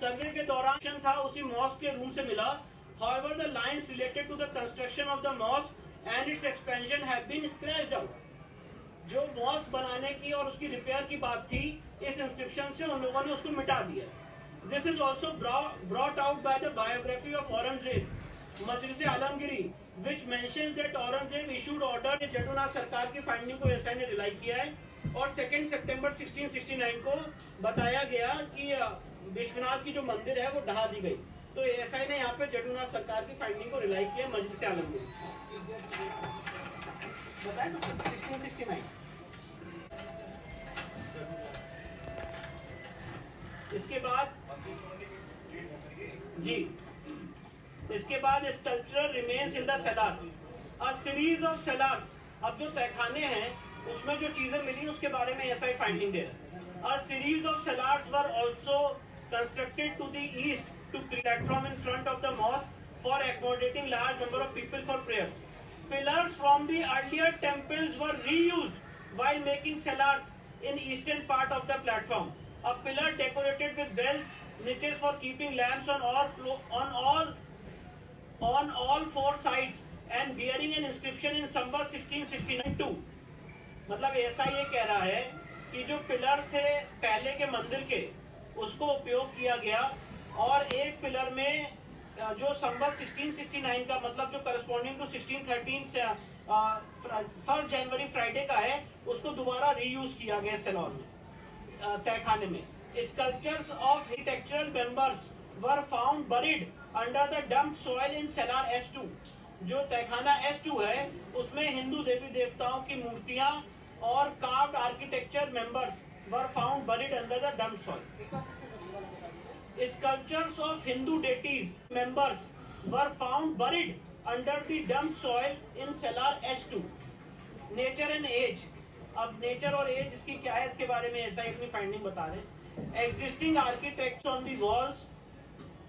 सर्वे के दौरान था उसी मॉस्क के रूम से मिला। However, the lines related to the construction of the mosque and its expansion have been scratched out. जो मॉस्क बनाने की और उसकी रिपेयर की बात थी, इस इंस्क्रिप्शन से उन लोगों ने उसको मिटा दिया। This is also brought out by the biography of Aurangzeb, Majlis Alamgiri, which mentions that Aurangzeb issued order। Jadunath सरकार की फाइंडिंग को एसआई ने रिलाई किया है और 2 सितंबर 1669 को बताया गया कि विश्वनाथ की जो मंदिर है वो ढहा दी गई। तो एसआई ने यहाँ पे जदुनाथ सरकार की फाइंडिंग को रिलाई किया मजलिस आलमगिरी। बताया तो 1669। इसके बाद जी, इसके बाद sculpture remains in the cellars, a series of cellars. अब जो तहखाने हैं उसमें जो चीजें मिली उसके बारे में एसआई फाइंडिंग दे रहा है। A series of cellars were also constructed to the east to platform in front of the mosque for accommodating large number of people for prayers. Pillars from the earlier temples were reused while making cellars in eastern part of the platform. A pillar decorated with bells, niches for keeping lamps on all four sides and bearing an inscription in Samvat 1669-2. मतलब ऐसा ये कह रहा है कि जो pillars थे पहले के मंदिर के उसको उपयोग किया गया और एक पिलर में जो संवत 1669 का मतलब जो करस्पॉन्डिंग टू 1613 से 1 जनवरी फ्राइडे का है उसको दोबारा रीयूज किया गया सेलॉन में तहखाने में। Sculptures of architectural members were found buried under the dumped soil in cellar S2। जो तहखाना S2 है उसमें हिंदू देवी देवताओं की मूर्तियां और carved architecture members were found buried under the dumped soil. Sculptures of Hindu deities members were found buried under the dumped soil in cellar S2. Nature and age. अब nature और age इसकी क्या है इसके बारे में ऐसा अपनी फाइंडिंग बता रहे हैं। Existing architecture on the walls,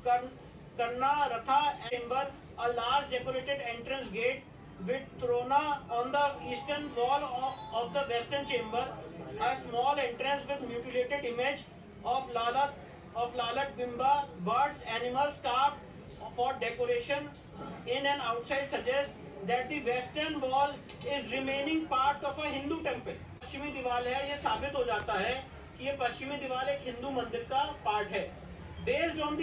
Karna Ratha chamber, a large decorated entrance gate with Trona on the eastern wall of the western chamber, a small entrance with mutilated image of Lalat Bimba, birds, animals carved for decoration in and outside suggest that the western wall is remaining part of a Hindu temple. पश्चिमी दीवार है, ये साबित हो जाता है कि ये पश्चिमी दीवार एक हिंदू मंदिर का पार्ट है। Based on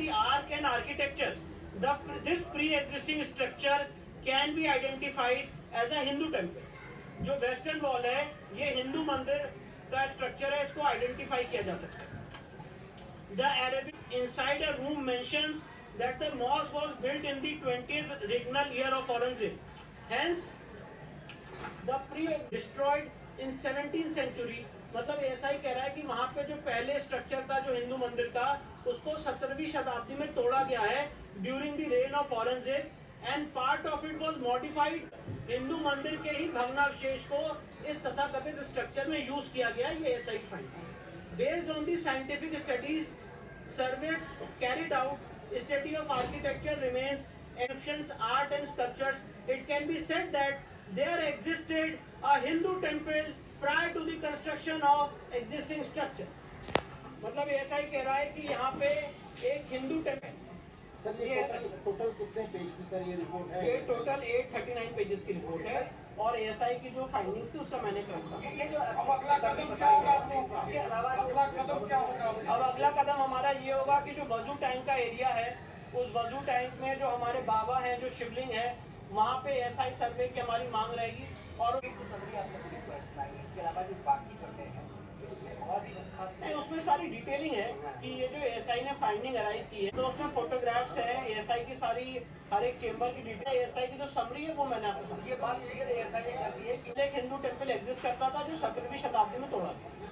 the arc and architecture, this pre-existing structure can be identified as a Hindu temple. जो वेस्टर्न वॉल है ये हिंदू मंदिर का स्ट्रक्चर है, इसको आइडेंटिफाई किया जा सकता है। The Arabic Insider Room mentions that the mosque was built in the 20th regnal year of Aurangzeb. Hence, the destroyed in 17th century. मतलब ऐसा ही कह रहा है कि वहाँ पे जो पहले स्ट्रक्चर था जो हिंदू मंदिर का उसको 17वीं शताब्दी में तोड़ा गया है during the rain of Aurangzeb and part of it was modified. Hindu मंदिर के ही भग्नावशेष को इस तथाकथित स्ट्रक्चर में यूज किया गया, ये ऐसा ही find. Based on the scientific studies survey carried out, study of architecture remains, inscriptions, art and sculptures, it can be said that there existed a Hindu temple prior to the construction of existing structure. मतलब ऐसा ही कह रहा है कि यहाँ पे एक Hindu temple. Sir ये टोटल कितने पेज की सर ये रिपोर्ट है? ये टोटल 839 पेजेस की रिपोर्ट है और एसआई की जो फाइंडिंग्स थी उसका मैंने क्रम अब अगला कदम क्या होगा आप लोगों का? अगला कदम क्या होगा? अब अगला कदम हमारा ये होगा कि जो वजू टैंक का एरिया है उस वजू टैंक में जो हमारे बाबा हैं जो शिवलिंग है वहाँ पे एसआई सर्वे की हमारी मांग रहेगी। और नहीं उसमें सारी डिटेलिंग है कि ये जो एसआई ने फाइंडिंग अराइव की है तो उसमें फोटोग्राफ्स है एसआई की सारी हर एक चेंबर की डिटेल, एसआई की जो समरी है वो मैंने आपको समझा। ये बात क्लियर है, एसआई ने कर दी है कि एक हिंदू टेंपल एग्जिस्ट करता था जो 17वीं शताब्दी में तोड़ा गया।